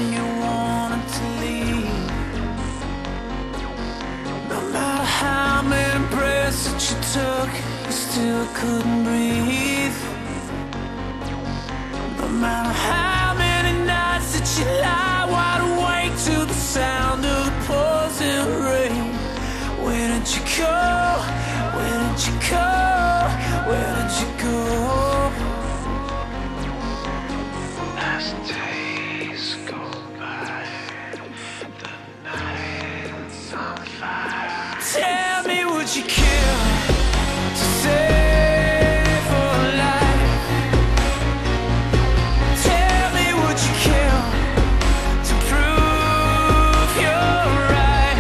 me you wanted to leave. No matter how many breaths that you took, you still couldn't breathe. No matter how many nights that you lie wide awake to the sound of the pouring rain. Where did you go? Where did you go? Where did you go? As days go by, the night's on fire. Tell me, would you kill to save a life? Tell me, would you kill to prove you're right?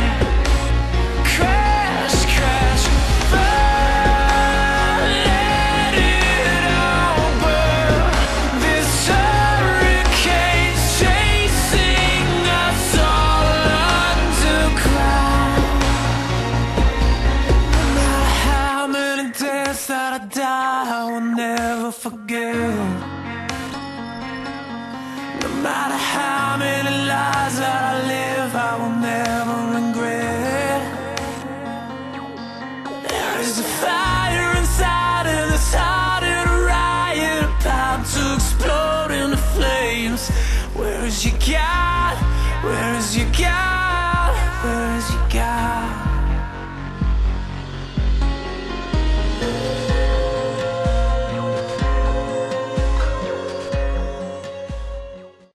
Crash, crash, burn, let it all burn. This hurricane's chasing us all underground. No matter how many deaths that I die, I will never forget. No matter how many lies that I live, I will never regret. There is a fire inside and it's starting a riot, about to explode into flames. Where is your God? Where is your God? Where is your